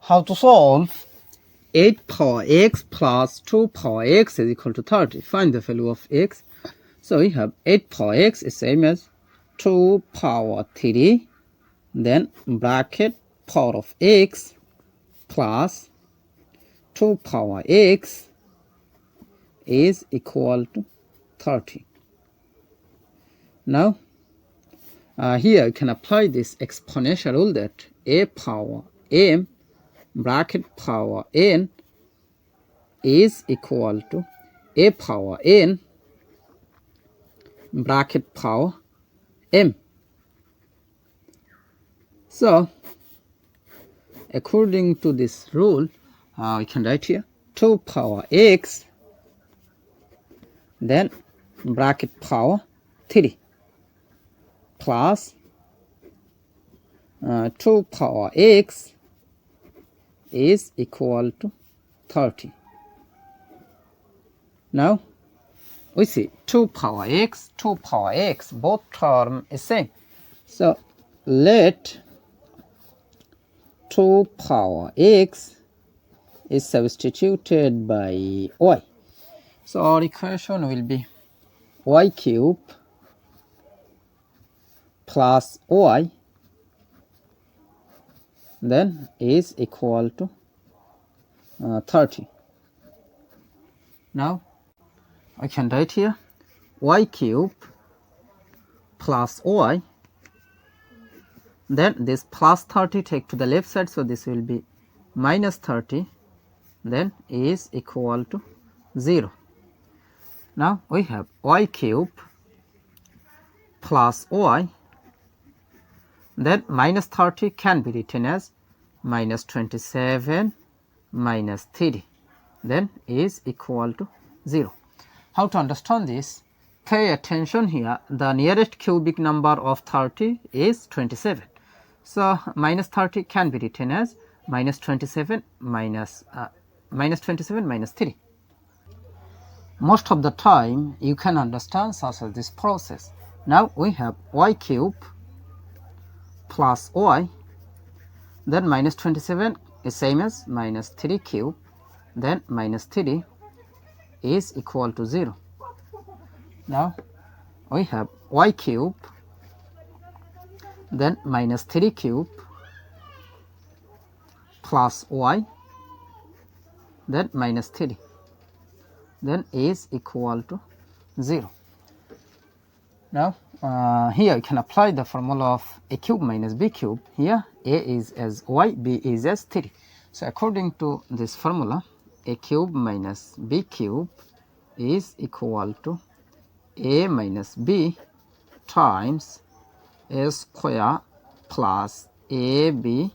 How to solve 8 power x plus 2 power x is equal to 30. Find the value of x. So we have 8 power x is same as 2 power 3, then bracket power of x plus 2 power x is equal to 30. Now here you can apply this exponential rule that a power m bracket power n is equal to a power n bracket power m. So according to this rule, we can write here 2 power x, then bracket power 3 plus 2 power x is equal to 30. Now we see 2 power x, both term is same. So let 2 power x is substituted by y. So our equation will be y cube plus y then is equal to 30. Now I can write here y cube plus y, then this plus 30 take to the left side, so this will be minus 30, then is equal to 0. Now we have y cube plus y, then minus 30 can be written as minus 27 minus 3, then is equal to 0. How to understand this? Pay attention here, the nearest cubic number of 30 is 27. So minus 30 can be written as minus 27 minus 3. Most of the time you can understand such as this process. Now we have y cube plus y, then minus 27 is same as minus 3 cube, then minus 3 is equal to 0. Now we have y cube, then minus 3 cube plus y, then minus 3, then is equal to 0. Now here you can apply the formula of a cube minus b cube. Here a is as y, b is as 3. So according to this formula, a cube minus b cube is equal to a minus b times a square plus ab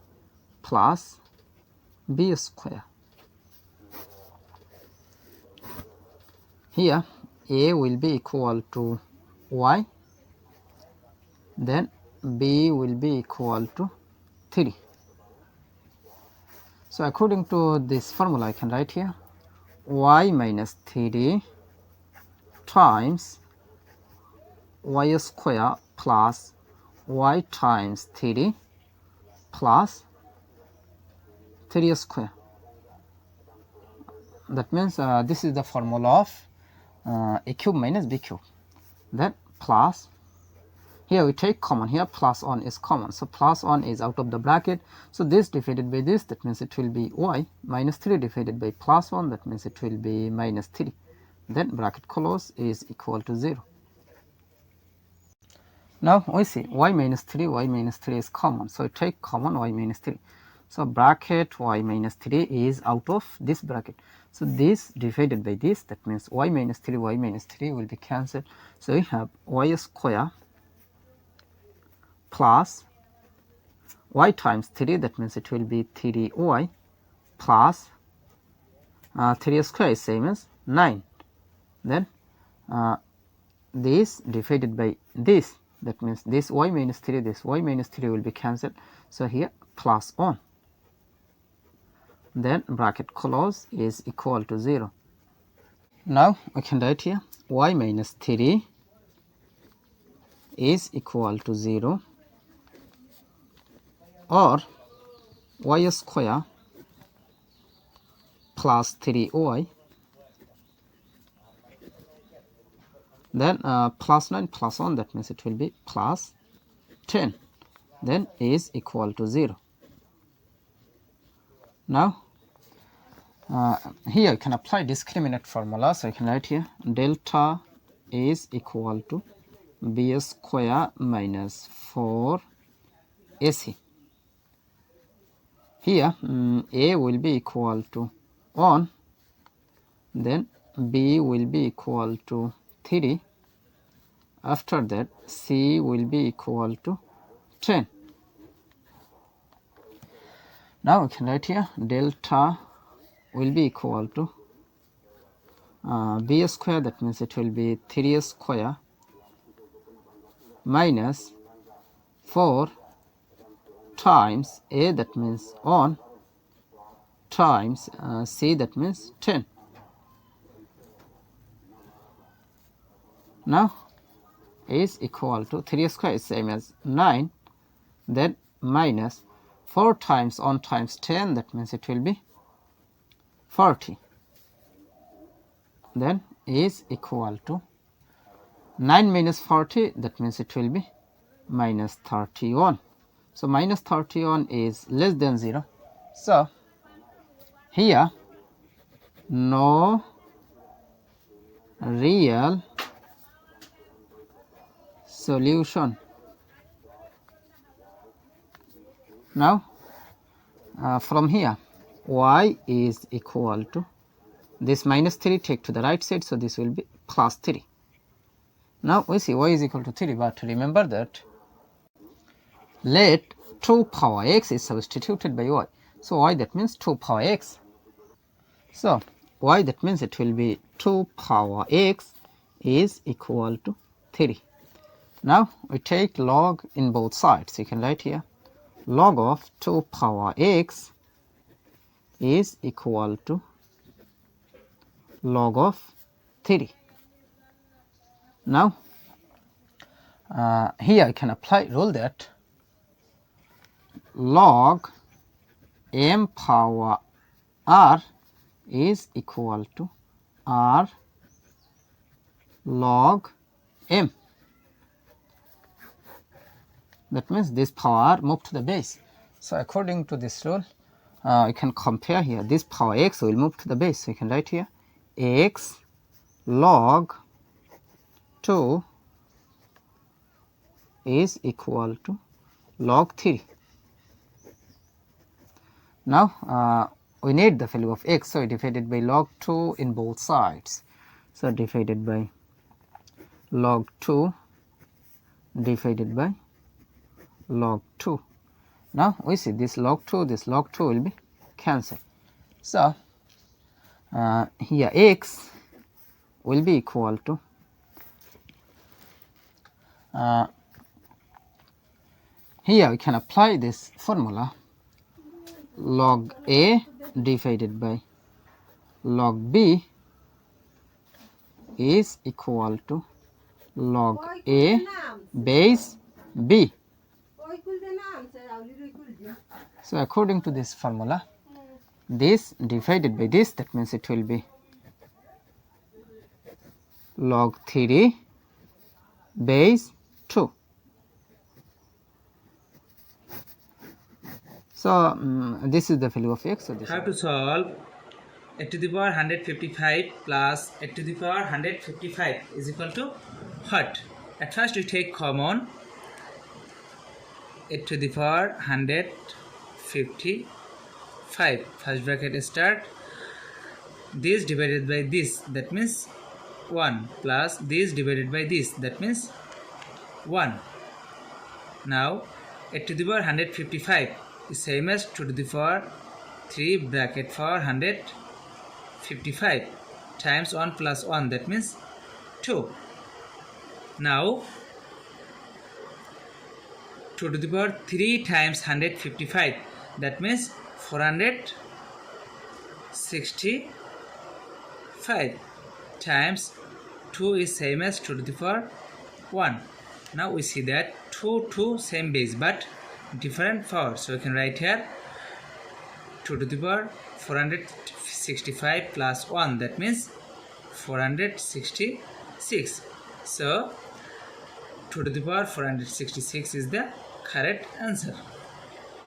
plus b square. Here a will be equal to y, then b will be equal to 3. So according to this formula I can write here y minus 3 times y square plus y times 3 plus 3 square. That means this is the formula of a cube minus b cube. Then plus, here we take common, here plus 1 is common, so plus 1 is out of the bracket, so this divided by this, that means it will be y, minus 3 divided by plus 1, that means it will be minus 3, then bracket close is equal to 0. Now we see y minus 3 is common, so take common y minus 3, so bracket y minus 3 is out of this bracket, so this divided by this, that means y minus 3 will be cancelled. So we have y square plus y times 3, that means it will be 3y plus 3 square is same as 9, then this divided by this, that means this y minus 3 will be cancelled, so here plus 1, then bracket close is equal to 0. Now we can write here y minus 3 is equal to 0, or y square plus 3y, then plus 9 plus 1, that means it will be plus 10, then is equal to 0. Now here you can apply discriminant formula, so you can write here delta is equal to b square minus 4 ac. Here a will be equal to 1, then b will be equal to 3, after that c will be equal to 10. Now we can write here delta will be equal to b square, that means it will be 3 square minus 4 times a, that means 1, times c, that means 10. Now is equal to 3 square is same as 9, then minus 4 times 1 times 10, that means it will be 40, then is equal to 9 minus 40, that means it will be minus 31. So minus 31 is less than 0. So here no real solution. Now from here y is equal to this minus 3 take to the right side, so this will be plus 3. Now we see y is equal to 3, but remember that let 2 power x is substituted by y. So y, that means 2 power x. So y, that means it will be 2 power x is equal to 3. Now we take log in both sides. You can write here log of 2 power x is equal to log of 3. Now here I can apply rule that log m power r is equal to r log m. That means this power move to the base. So according to this rule, you can compare here. This power x will move to the base. So you can write here x log 2 is equal to log 3. Now we need the value of x, so divided by log 2 in both sides. So divided by log 2 divided by log 2. Now we see this log 2 will be cancelled. So here x will be equal to here we can apply this formula log a divided by log b is equal to log a base b. So according to this formula, this divided by this, that means it will be log 3 base 2. So this is the value of x. So this how to solve a to the power 155 plus a to the power 155 is equal to what? At first we take common a to the power 155, first bracket start, this divided by this, that means 1, plus this divided by this, that means 1. Now a to the power 155 is same as 2 to the power 3 bracket for 155 times 1 plus 1, that means 2. Now 2 to the power 3 times 155, that means 465 times 2 is same as 2 to the power 1. Now we see that 2 same base but different power. So we can write here 2 2 to the power 465 plus 1, that means 466. So 2 to the power 466 is the correct answer.